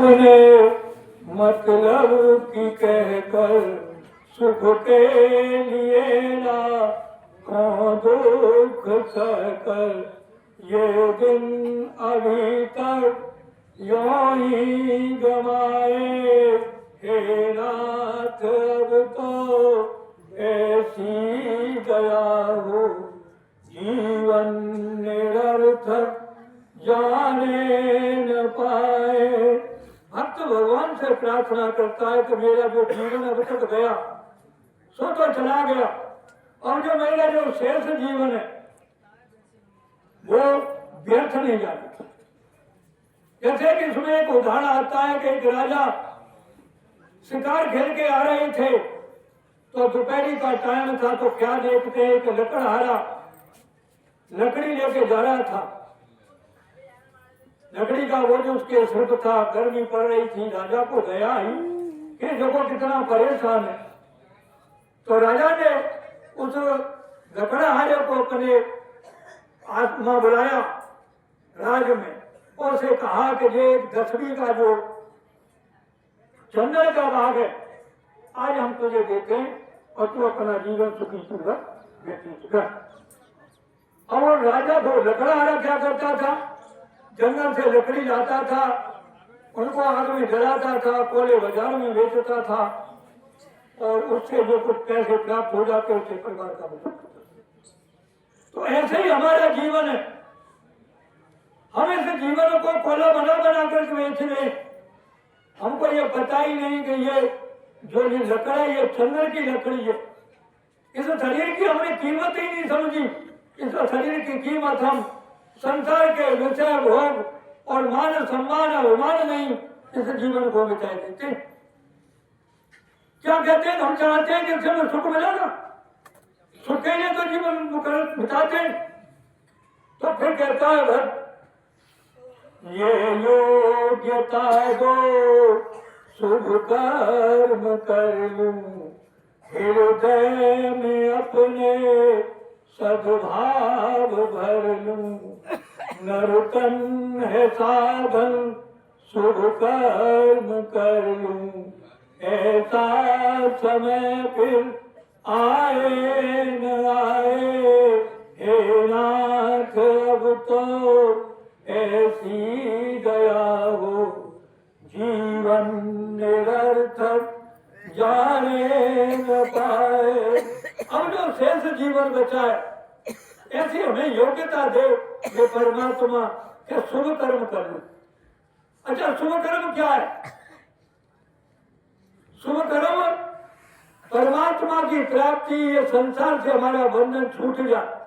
अपने मतलब की कहकर सुख के लिए ना दुख सहकर ये दिन अभी तक यूं ही गमाए। हे नाथ अब तो ऐसी गया हो जीवन निरर्थक जाने न पाए। भक्त भगवान से प्रार्थना करता है कि मेरा जो जीवन अब तक गया सो तो चला गया, और जो मेरा जो शेष जीवन है वो व्यर्थ नहीं जाता। जैसे कि इसमें एक उदाहरण आता है कि एक राजा शिकार खेल के आ रहे थे, तो दोपहरी का टाइम था, तो क्या देखते हैं कि लकड़हारा लकड़ी लेके जा रहा था। लकड़ी का वो जो उसके सिर था, गर्मी पड़ रही थी, राजा को दया ही कि देखो कितना परेशान है। तो राजा ने उस लकड़हारे को अपने आत्मा बुलाया राज में, और उसे कहा कि ये 10वीं का जो चंदन का भाग है आज हम तुझे देते हैं और तू अपना जीवन सुखी पूर्वक व्यतीत कर। और राजा को लकड़हारा क्या करता था, जंगल से लकड़ी लाता था, उनको आग में जलाता था, कोले बाजार में बेचता था, और उससे जो कुछ पैसे प्राप्त हो जाते उससे परिवार का बचाव करता। तो ऐसे ही हमारा जीवन है। हम इस जीवन को कोला बना बना कर बेच रहे। हमको ये पता ही नहीं कि ये जो ये लकड़ा है ये चंदन की लकड़ी है। इस शरीर की हमने कीमत ही नहीं समझी। इस शरीर की कीमत हम संसार के विषय भोग और मान सम्मान अभिमान नहीं इस जीवन को बिता देते। क्या कहते हैं, हम चाहते हैं कि इसमें सुख मिलेगा, सुख के लिए तो जीवन बिताते हैं। तो फिर कहता है भक्त ये योग्यता दो शुभ कर्म कर लूं, हृदय में अपने सद्भाव भर लूं। नरतन है साधन शुभ कर्म कर लूं, ऐसा समय फिर आए न आए। हे नाथ अब तो ऐसी गया हो जीवन निरर्थक जाने न पाए। अब जो शेष जीवन बचा है ऐसी हमें योग्यता दे ये परमात्मा के शुभ कर्म कर लूं। अच्छा, शुभ कर्म क्या है? शुभ कर्म परमात्मा की प्राप्ति, ये संसार से हमारा बंधन छूट जाए।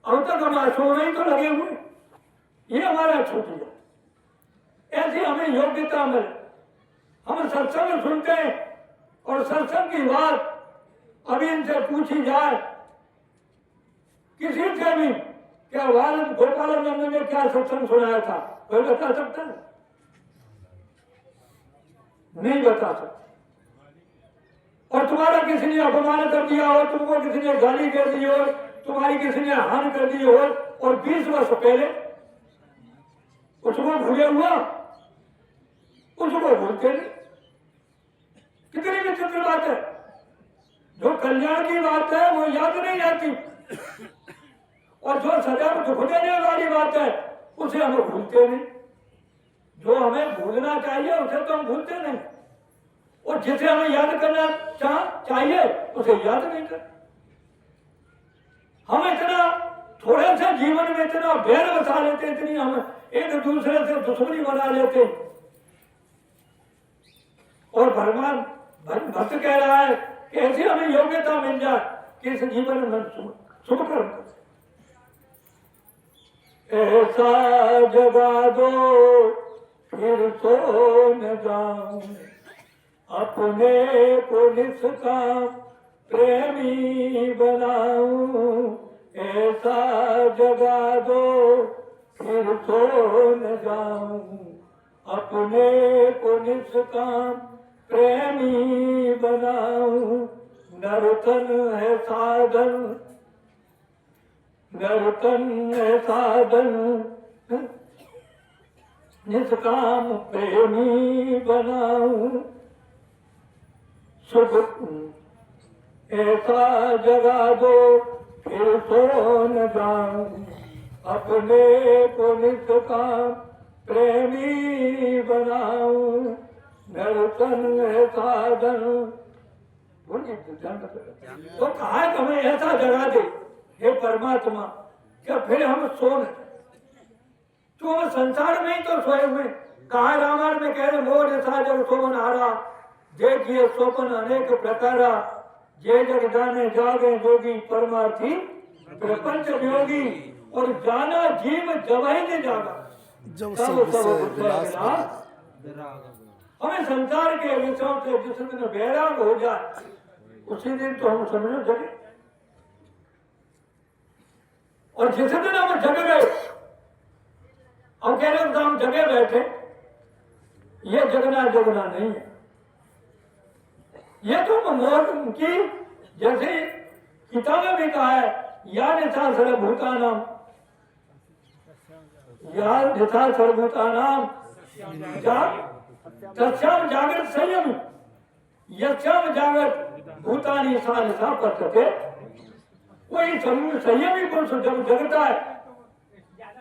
अब तक हम अशुभ में ही तो लगे हुए, ये हमारा छूट जाए, ऐसी हमें योग्यता मिले। हम सत्संग सुनते हैं और सत्संग की बात अभी इनसे पूछी जाए किसी से भी, क्या गोपालानंद ने क्या सत्संग सुनाया था, कोई बता सकता है? नहीं बता सकता। और तुम्हारा किसी ने अपमान कर दिया हो, तुमको किसी ने गाली दे दी हो, तुम्हारी किसी ने हानि कर दी हो, और 20 वर्ष पहले उसको भूले हुआ, उसको भूलते नहीं। कितनी विचित्र बात है। जो कल्याण की बात है वो याद नहीं रहती, और जो सदैव दुख देने वाली बात है उसे हम भूलते नहीं। जो हमें भूलना चाहिए उसे तो हम भूलते नहीं, और जिसे हमें याद करना चाहिए उसे याद नहीं करते। हम इतना थोड़े से जीवन में इतना बैर बसा लेते, इतनी हम एक दूसरे से दुश्मनी बना लेते। और भगवान भक्त कह रहा है कि ऐसी हमें योग्यता मिल जाए कि इस जीवन में शुभ कर्म कर। ऐसा जगा दो फिर तो न जाऊं, अपने को निष्काम प्रेमी बनाऊं। ऐसा जगा दो फिर तो न जाऊं, अपने को निष्काम प्रेमी बनाऊं। नरतन है साधन, नरतन है साधन निष्काम प्रेमी बनाऊं, सुख ऐसा जगा दो फिर सो न जाऊं, अपने को निष्काम प्रेमी बनाऊं, दर्शन है साधन। तो कहा कि हमें ऐसा जगा दे हे परमात्मा क्या फिर हम सो न, तो हम संसार में ही तो सोए हुए। कहा रामायण में कह रहे मोर ऐसा जग सोवन हारा, देखिए स्वप्न अनेक प्रकारा, जे जग जाने जागे जोगी, परमार्थी प्रपंच योगी। और जाना जीव जवाई ने जागा, हमें संसार के विषयों से जिस दिन वैराग हो जाए उसी दिन तो हम समझो जगे। और जिस दिन हम जग गए, हम कह रहे हम जगे बैठे, ये जगना जगना नहीं है, ये तो मौत की जैसे किताब में भी कहा है, या निशा सर्वभूतानाम, या निशा सर्वभूतानाम तस्याम जागृत संयम, यस्याम जागृत भूतानि सा निशा पश्यते। कोई संयमी पुरुष जब जगता है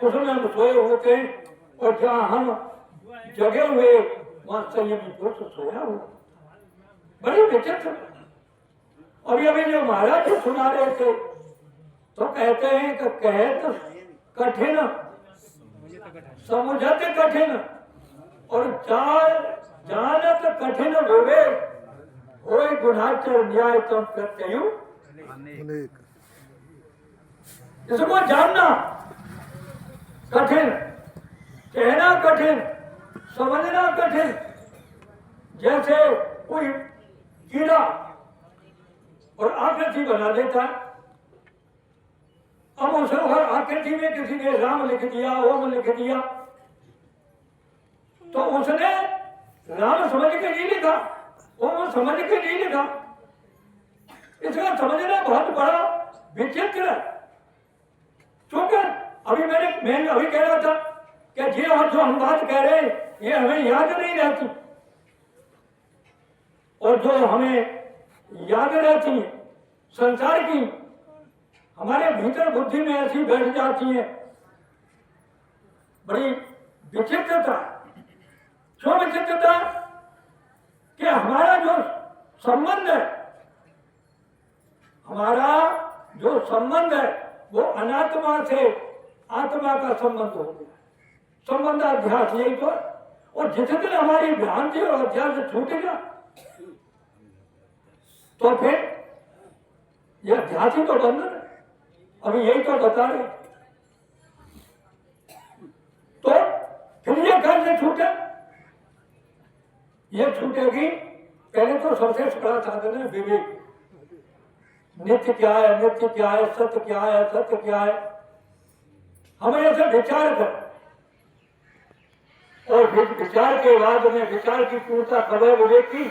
उसमें हम सोए होते हैं, और जहाँ हम जगे हुए वहां संयमी पुरुष सोया हुआ। बड़ी विचित्र। अभी अभी जो महाराज जी सुना रहे थे तो कहते हैं कि कहत कठिन समुझत कठिन और जानत कठिन विवेक, होय गुणाचर न्याय तम प्रत्ययु। इसको जानना कठिन, कहना कठिन, समझना कठिन। जैसे कोई कीड़ा और आकृति बना देता है, अब उसे हर आकृति में किसी ने राम लिख दिया, ओम लिख दिया, तो उसने राम समझ के नहीं लिखा, ओम समझ के नहीं लिखा। इसका समझना बहुत बड़ा विचित्र है। क्योंकि अभी मैं अभी कह रहा था कि जी और जो हम बात कह रहे हैं ये हमें याद नहीं रहती, और जो हमें याद रहती है संसार की, हमारे भीतर बुद्धि में ऐसी बैठ जाती है। बड़ी विचित्रता। क्यों विचित्रता? कि हमारा जो संबंध है, हमारा जो संबंध है वो अनात्मा से आत्मा का संबंध हो गया, संबंध अध्यास यही तो। और जिस दिन हमारी भ्रांति और अध्यास छूटेगा तो फिर यह अध्यास ही तो बंधन है। अभी यही तो बता रहे। तो फिर ये कैसे छूटे? ये छूटेगी पहले तो सबसे बड़ा साधन है विवेक। नित्य क्या है, नित्य क्या है, सत्य क्या है, सत्य क्या है, हमें ऐसे विचार कर, और फिर विचार के बाद में विचार की पूर्णता कब है विवेक की?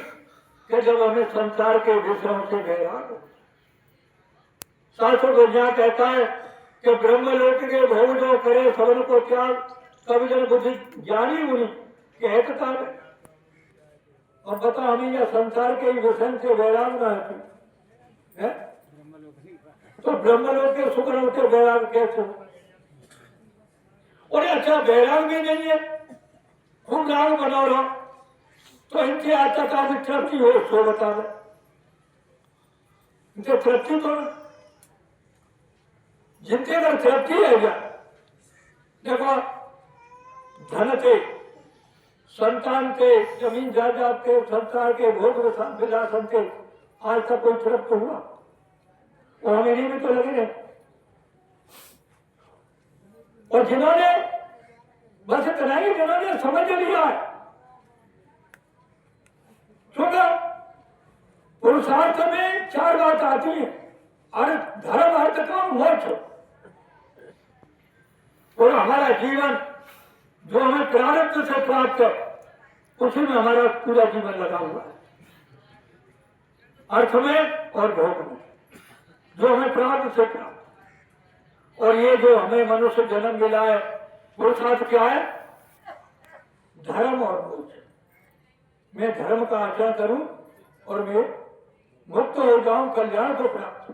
कि जब हमें संसार के विषयों से वैराग हो। शास्त्र को यहाँ कहता है कि ब्रह्मलोक के भोग जो करे सवन को त्याग, कभी जन बुद्धि ज्ञानी मुनि कहता है। और बता हमें यह संसार के विषय से वैराग न है, तो ब्रह्मलोक के सुख होते वैराग कैसे हो? और अच्छा वैराग भी नहीं है, खूब राग बना रहा, तो इनके आता का भी तृप्ति हो सो बता दे, इनके तृप्ति तो जिनके अगर तृप्ति है क्या? देखो धन के, संतान के, जमीन जायदाद के, संसार के भोग विलासन के आज तक कोई तृप्त हुआ? और हमें नहीं भी तो लगे रहे। और जिन्होंने बस इतना ही, जिन्होंने समझ लिया है, क्योंकि पुरुषार्थ में चार बात आती है, अर्थ, धर्म, अर्थ, काम, मोक्ष। और हमारा जीवन जो हमें प्रारब्ध से प्राप्त है उसी में हमारा पूरा जीवन लगा हुआ है, अर्थ में और भोग में, जो हमें प्रारब्ध से प्राप्त। और ये जो हमें मनुष्य जन्म मिला है, पुरुषार्थ क्या है? धर्म और मोक्ष। मैं धर्म का आचरण करूं और मैं मुक्त हो जाऊं, कल्याण को प्राप्त